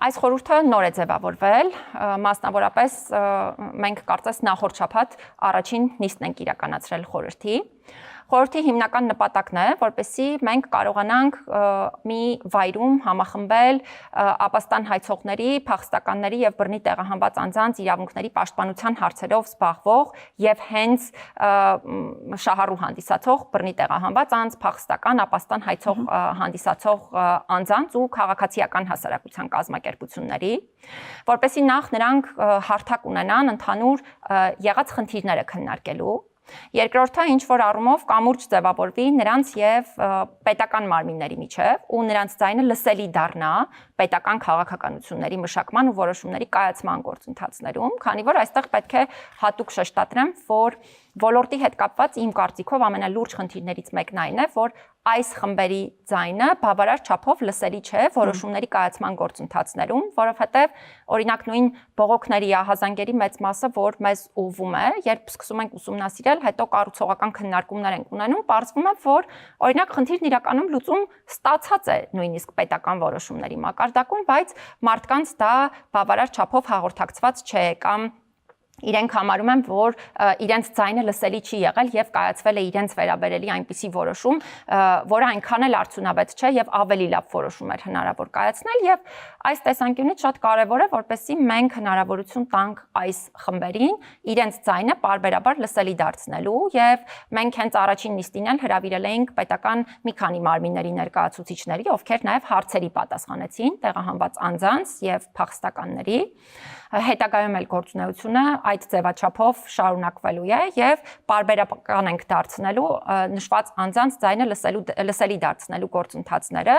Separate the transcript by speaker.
Speaker 1: Այս խորհուրդը նոր է ձևավորվել, մասնավորապես մենք կարծես նախորդ շաբաթ առաջին նիստն ենք իրականացրել խորհրդի։ Խորհրդի հիմնական նպատակն է, որպեսզի մենք կարողանանք մի վայրում համախմբել ապաստան հայցողների, փախստականների եւ բռնի տեղահանված անձանց իրավունքների պաշտպանության հարցերով զբաղվող եւ հենց շահառու հանդիսացող բռնի տեղահանված անձ, փախստական, ապաստան հայցող հանդիսացող անձանց ու քաղաքացիական հասարակության կազմակերպությունների, որպեսզի նախ նրանք հարթակ ունենան ընդհանուր եղած խնդիրները քննարկելու։ Երկրորդը ինչ որ առումով կամուրջ ձևավորվի նրանց եւ պետական մարմինների միջև ու նրանց ձայնը լսելի դառնա պետական քաղաքականությունների մշակման ու որոշումների կայացման գործընթացներում, քանի որ այստեղ պետք է հատուկ շեշտադրեմ, որ ոլորտի հետ կապված իմ կարծիքով ամենալուրջ խնդիրներից մեկն այն է, որ այս խմբերի ձայնը բավարար չափով լսելի չէ որոշումների կայացման գործընթացներում, որովհետև օրինակ նույն բողոքների ահազանգերի մեծ մասը, որ մեզ ուղղվում է, երբ սկսում ենք ուսումնասիրել, հետո կառուցողական քննարկումներ ենք ունենում, պարզվում է, որ օրինակ խնդիրն իրականում լուծում ստացած է նույնիսկ պետական որոշումների մակարդակում, բայց մարդկանց դա բավարար չափով հաղորդակցված չէ կամ իրենք համարում են, որ իրենց ձայնը լսելի չի եղել եւ կայացվել է իրենց վերաբերելի այնպիսի որոշում, որը այնքան էլ արդյունավետ չէ եւ ավելի լավ որոշում էր հնարավոր կայացնել եւ այս տեսանկյունից շատ կարեւոր է, որպեսզի մենք հնարավորություն տանք այս խմբերին իրենց ձայնը պարբերաբար լսելի դարձնելու եւ մենք հենց առաջին նիստին էլ հրավիրել էինք պետական մի քանի մարմինների ներկայացուցիչների, ովքեր նաեւ հարցերի պատասխանեցին տեղահանված անձանց եւ փախստականների հետագայում էլ գործունեությունը այդ ձևաչափով շարունակվելու է եւ պարբերական ենք դարձնելու նշված անձանց ձայնը լսելի դարձնելու գործընթացները